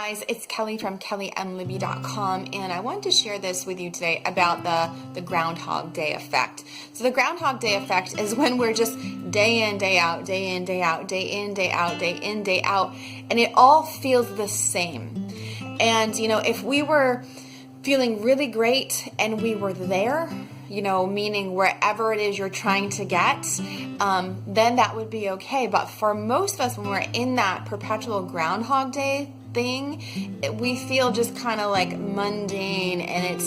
guys, it's Kelly from kellymlibby.com, and I wanted to share this with you today about the Groundhog Day effect. So the Groundhog Day effect is when we're just day in, day out, day in, day out, day in, day out, day in, day out, and it all feels the same. And, if we were feeling really great and we were there, meaning wherever it is you're trying to get, then that would be okay. But for most of us, when we're in that perpetual Groundhog Day thing, we feel just kind of like mundane, and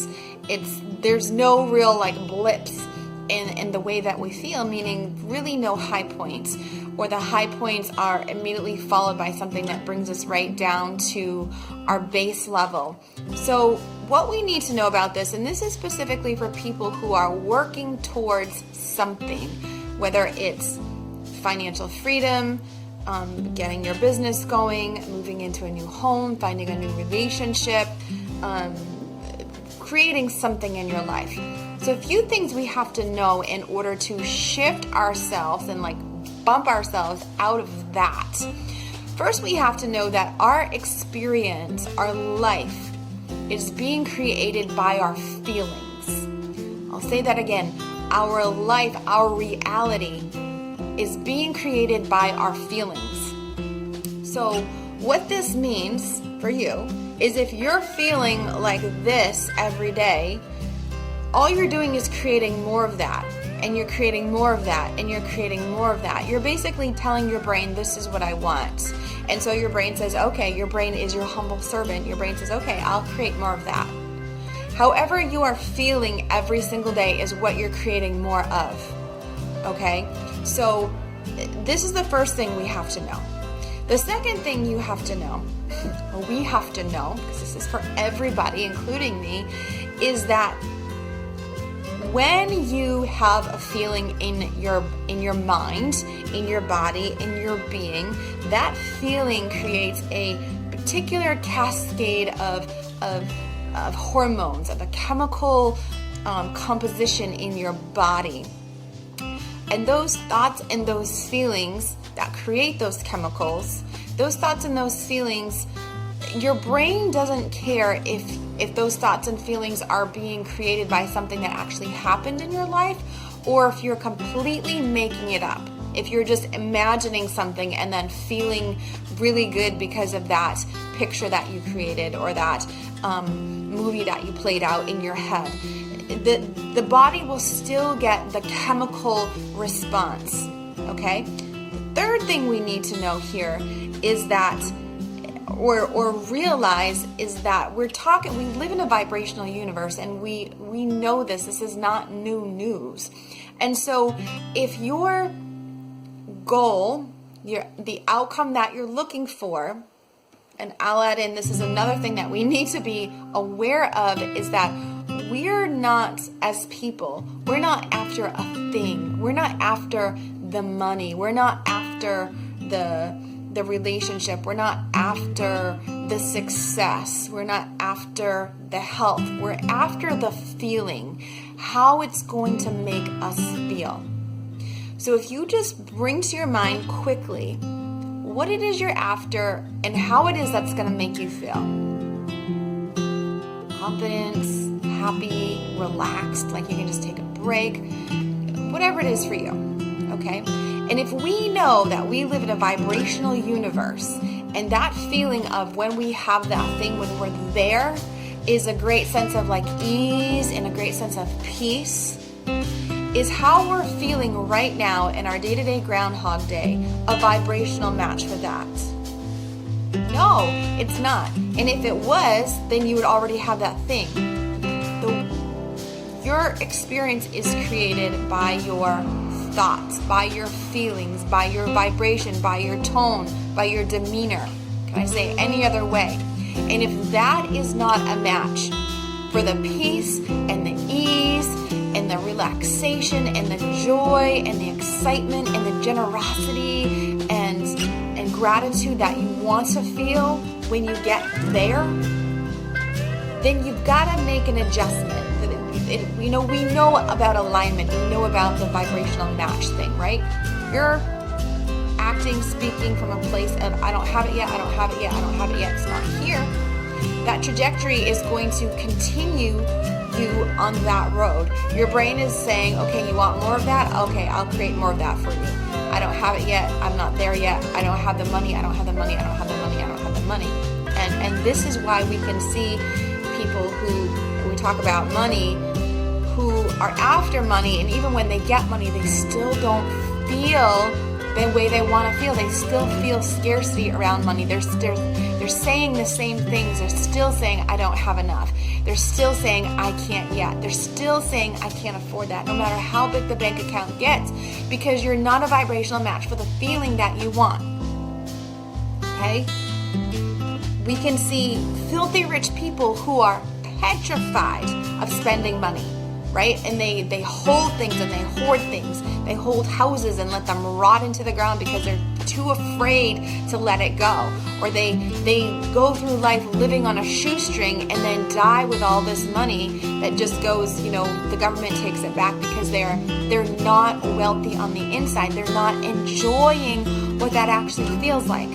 there's no real like blips in the way that we feel, meaning really no high points, or the high points are immediately followed by something that brings us right down to our base level. So what we need to know about this, and this is specifically for people who are working towards something, whether it's financial freedom, getting your business going, moving into a new home, finding a new relationship, creating something in your life. So a few things we have to know in order to shift ourselves and bump ourselves out of that. First, we have to know that our experience, our life, is being created by our feelings. I'll say that again. Our life, our reality, is being created by our feelings. So what this means for you is if you're feeling like this every day, all you're doing is creating more of that, and you're creating more of that, and you're creating more of that. You're basically telling your brain, this is what I want. And so your brain says, okay, your brain is your humble servant. Your brain says, okay, I'll create more of that. However you are feeling every single day is what you're creating more of. Okay? So this is the first thing we have to know. The second thing you have to know, or we have to know, because this is for everybody, including me, is that when you have a feeling in your mind, in your body, in your being, that feeling creates a particular cascade of hormones, of a chemical composition in your body. And those thoughts and those feelings that create those chemicals, those thoughts and those feelings, your brain doesn't care if those thoughts and feelings are being created by something that actually happened in your life, or if you're completely making it up. If you're just imagining something and then feeling really good because of that picture that you created, or that movie that you played out in your head, the body will still get the chemical response. Okay? The third thing we need to know here is that, or realize, is that we live in a vibrational universe, and we know this. This is not new news. And so if your goal, the outcome that you're looking for, and I'll add in, this is another thing that we need to be aware of, is that we're not, as people, we're not after a thing. We're not after the money. We're not after the relationship. We're not after the success. We're not after the health. We're after the feeling, how it's going to make us feel. So if you just bring to your mind quickly what it is you're after and how it is that's going to make you feel. Confidence, happy, relaxed, like you can just take a break, whatever it is for you, okay? And if we know that we live in a vibrational universe, and that feeling of when we have that thing, when we're there, is a great sense of ease and a great sense of peace, is how we're feeling right now in our day-to-day Groundhog Day a vibrational match for that? No, it's not. And if it was, then you would already have that thing. Your experience is created by your thoughts, by your feelings, by your vibration, by your tone, by your demeanor. Can I say any other way? And if that is not a match for the peace and the ease and the relaxation and the joy and the excitement and the generosity and gratitude that you want to feel when you get there, then you've got to make an adjustment. We know about alignment. We know about the vibrational match thing, right? You're acting, speaking from a place of, I don't have it yet, I don't have it yet, I don't have it yet. It's not here. that trajectory is going to continue you on that road. Your brain is saying, okay, you want more of that? Okay, I'll create more of that for you. I don't have it yet. I'm not there yet. I don't have the money. I don't have the money. I don't have the money. I don't have the money. And this is why we can see people who, when we talk about money, who are after money, and even when they get money, they still don't feel the way they want to feel. They still feel scarcity around money. They're saying the same things. They're still saying, I don't have enough. They're still saying, I can't yet. They're still saying, I can't afford that, no matter how big the bank account gets, because you're not a vibrational match for the feeling that you want. Okay? We can see filthy rich people who are petrified of spending money, right? And they hold things and they hoard things. They hold houses and let them rot into the ground because they're too afraid to let it go. Or they go through life living on a shoestring and then die with all this money that just goes, the government takes it back because they're not wealthy on the inside. They're not enjoying what that actually feels like.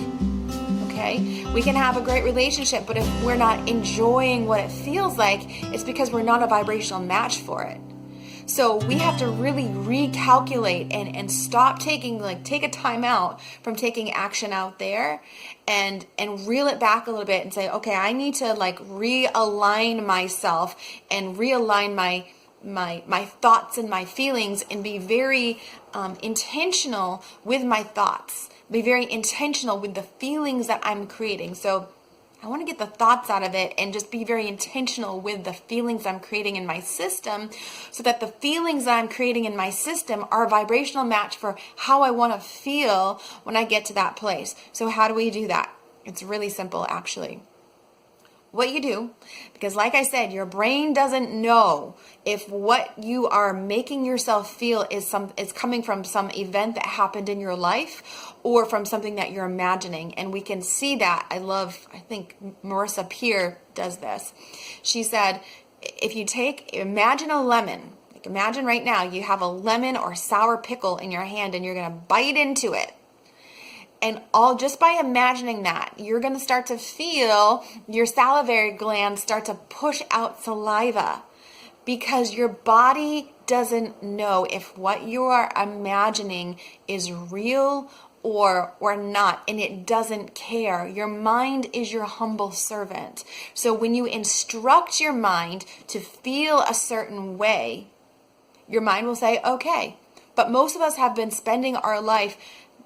Okay? We can have a great relationship, but if we're not enjoying what it feels like, it's because we're not a vibrational match for it. So we have to really recalculate and stop take a time out from taking action out there and reel it back a little bit and say, okay, I need to realign myself and realign my thoughts and my feelings and be very intentional with my thoughts. Be very intentional with the feelings that I'm creating. So I want to get the thoughts out of it and just be very intentional with the feelings I'm creating in my system, so that the feelings that I'm creating in my system are a vibrational match for how I want to feel when I get to that place. So how do we do that? It's really simple, actually. What you do, because like I said, your brain doesn't know if what you are making yourself feel is coming from some event that happened in your life or from something that you're imagining. And we can see that. I think Marissa Peer does this. She said, if you imagine a lemon, imagine right now you have a lemon or sour pickle in your hand and you're going to bite into it. And just by imagining that, you're going to start to feel your salivary glands start to push out saliva, because your body doesn't know if what you are imagining is real or not, and it doesn't care. Your mind is your humble servant. So when you instruct your mind to feel a certain way, your mind will say, okay. But most of us have been spending our life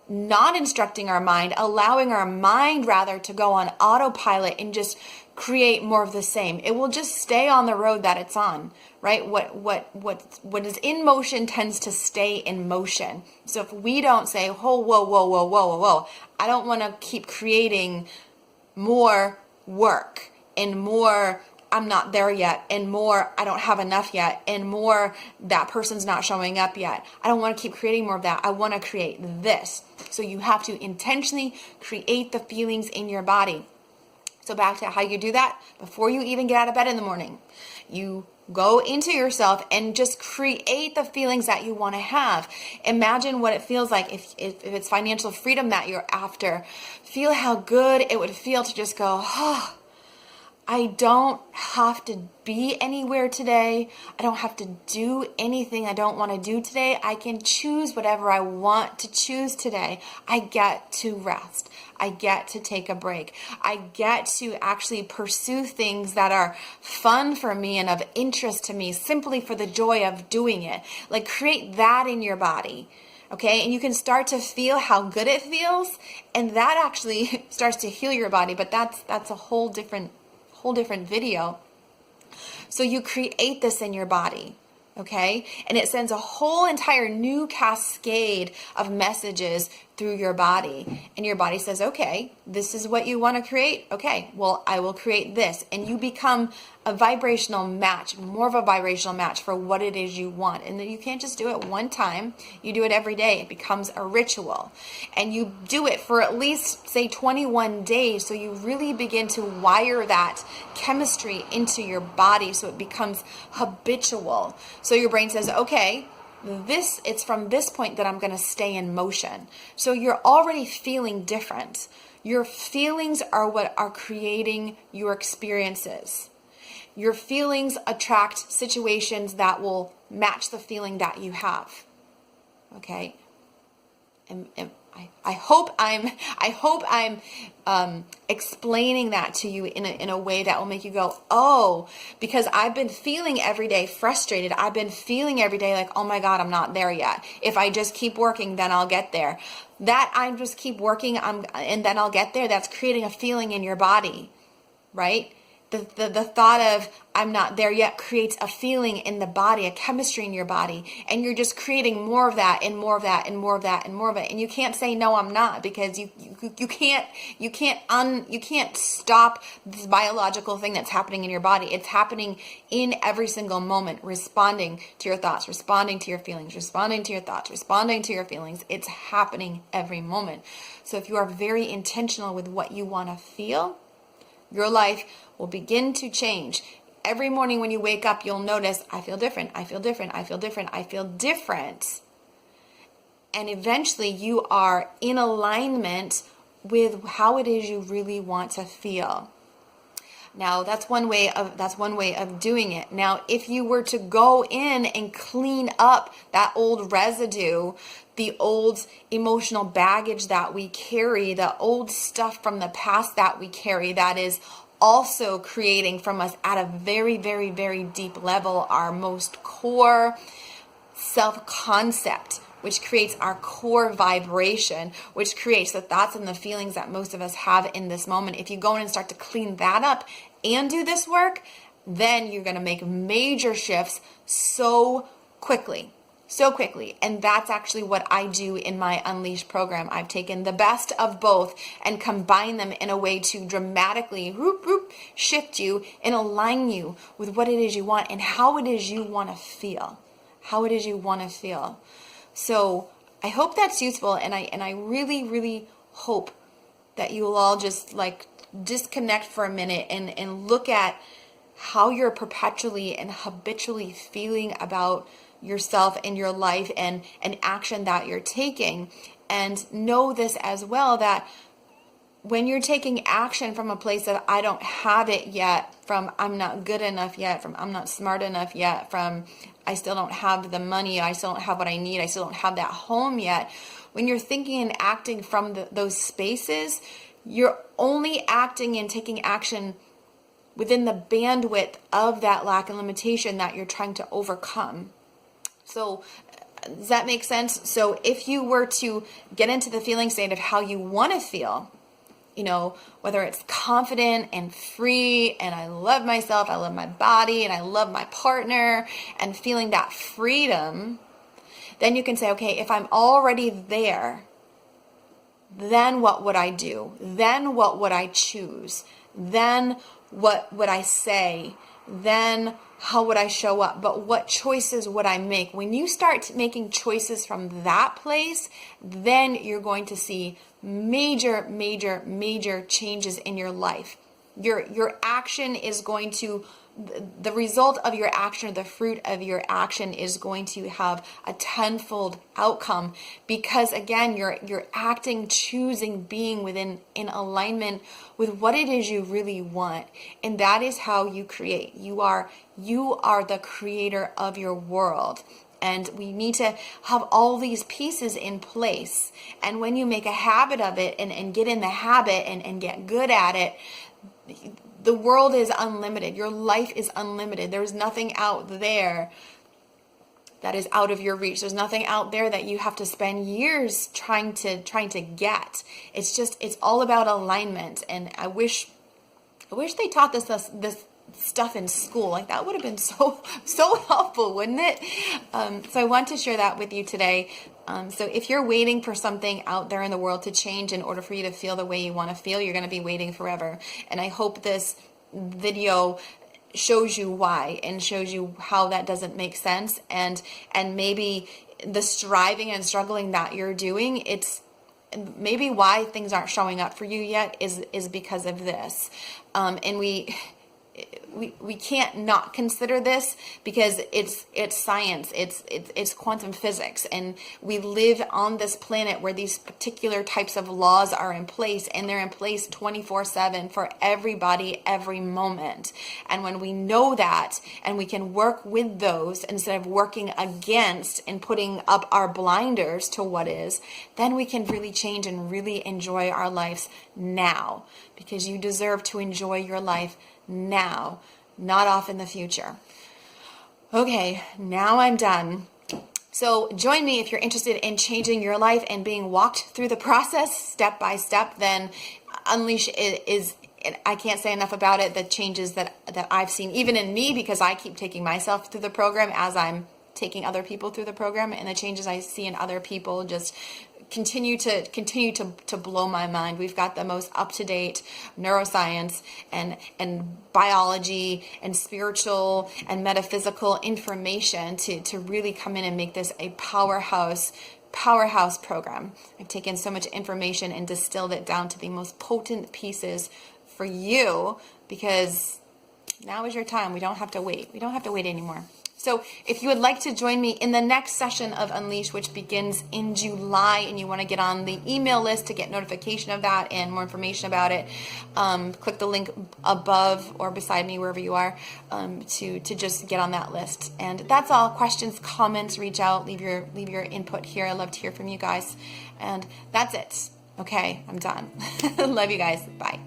not instructing our mind, allowing our mind rather to go on autopilot and just create more of the same. It will just stay on the road that it's on, right? What is in motion tends to stay in motion. So if we don't say, oh, whoa, I don't want to keep creating more work and more I'm not there yet, and more I don't have enough yet, and more that person's not showing up yet. I don't want to keep creating more of that. I want to create this. So you have to intentionally create the feelings in your body. So back to how you do that, before you even get out of bed in the morning, you go into yourself and just create the feelings that you want to have. Imagine what it feels like if it's financial freedom that you're after. Feel how good it would feel to just go, oh, I don't have to be anywhere today. I don't have to do anything I don't want to do today. I can choose whatever I want to choose today. I get to rest. I get to take a break. I get to actually pursue things that are fun for me and of interest to me simply for the joy of doing it. Like, create that in your body. Okay, and you can start to feel how good it feels, and that actually starts to heal your body, but that's a whole different video. So you create this in your body, okay? And it sends a whole entire new cascade of messages through your body. And your body says, okay, this is what you want to create. Okay, well, I will create this. And you become a vibrational match, more of a vibrational match for what it is you want. And then you can't just do it one time. You do it every day. It becomes a ritual. And you do it for at least, say, 21 days. So you really begin to wire that chemistry into your body so it becomes habitual. So your brain says, okay, it's from this point that I'm going to stay in motion. So you're already feeling different. Your feelings are what are creating your experiences. Your feelings attract situations that will match the feeling that you have. Okay? And I hope I'm explaining that to you in a way that will make you go, oh, because I've been feeling every day frustrated. I've been feeling every day like, oh my God, I'm not there yet. If I just keep working, then I'll get there. That I just keep working, and then I'll get there. That's creating a feeling in your body, right? The thought of I'm not there yet creates a feeling in the body, a chemistry in your body, and you're just creating more of that and more of that and more of that and more of it. And you can't say no, I'm not, because you can't stop this biological thing that's happening in your body. It's happening in every single moment, responding to your thoughts, responding to your feelings, responding to your thoughts, responding to your feelings. It's happening every moment. So if you are very intentional with what you want to feel, your life will begin to change. Every morning when you wake up, you'll notice, I feel different, I feel different, I feel different, I feel different. And eventually you are in alignment with how it is you really want to feel. Now, that's one way of doing it. Now, if you were to go in and clean up that old residue, the old emotional baggage that we carry, the old stuff from the past that we carry, that is also creating from us at a very, very, very deep level our most core self-concept, which creates our core vibration, which creates the thoughts and the feelings that most of us have in this moment. If you go in and start to clean that up and do this work, then you're going to make major shifts so quickly. And that's actually what I do in my Unleash program. I've taken the best of both and combined them in a way to dramatically shift you and align you with what it is you want and how it is you want to feel. So I hope that's useful, and I really, really hope that you will all just like disconnect for a minute and look at how you're perpetually and habitually feeling about yourself and your life and an action that you're taking. And know this as well, that when you're taking action from a place of I don't have it yet, from I'm not good enough yet, from I'm not smart enough yet, from I still don't have the money, I still don't have what I need, I still don't have that home yet. When you're thinking and acting from those spaces, you're only acting and taking action within the bandwidth of that lack and limitation that you're trying to overcome. So does that make sense? So if you were to get into the feeling state of how you want to feel, whether it's confident and free, and I love myself, I love my body, and I love my partner, and feeling that freedom, then you can say, okay, if I'm already there, then what would I do? Then what would I choose? Then what would I say? Then how would I show up? But what choices would I make? When you start making choices from that place, then you're going to see major, major, major changes in your life. Your action is going to, the result of your action, or the fruit of your action, is going to have a tenfold outcome, because again, you're acting, choosing, being in alignment with what it is you really want. And that is how you create. You are the creator of your world. And we need to have all these pieces in place. And when you make a habit of it and get in the habit and get good at it, the world is unlimited. Your life is unlimited. There's nothing out there that is out of your reach. There's nothing out there that you have to spend years trying to get. It's all about alignment. And I wish they taught this stuff in school. Like, that would have been so helpful, wouldn't it? So I want to share that with you today. So if you're waiting for something out there in the world to change in order for you to feel the way you want to feel, you're going to be waiting forever. And I hope this video shows you why, and shows you how that doesn't make sense, and maybe the striving and struggling that you're doing, it's maybe why things aren't showing up for you yet is because of this. And we can't not consider this, because it's science, it's quantum physics, and we live on this planet where these particular types of laws are in place, and they're in place 24/7 for everybody, every moment. And when we know that, and we can work with those instead of working against and putting up our blinders to what is, then we can really change and really enjoy our lives now, because you deserve to enjoy your life now, not off in the future. Okay, now I'm done. So join me if you're interested in changing your life and being walked through the process step by step. Then Unleash is I can't say enough about it, the changes that I've seen, even in me, because I keep taking myself through the program as I'm taking other people through the program, and the changes I see in other people just continue to blow my mind. We've got the most up-to-date neuroscience and biology and spiritual and metaphysical information to really come in and make this a powerhouse program. I've taken so much information and distilled it down to the most potent pieces for you, because now is your time. We don't have to wait. We don't have to wait anymore. So if you would like to join me in the next session of Unleash, which begins in July, and you want to get on the email list to get notification of that and more information about it, click the link above or beside me, wherever you are, to just get on that list. And that's all. Questions, comments, reach out, leave your input here. I love to hear from you guys. And that's it. Okay, I'm done. Love you guys. Bye.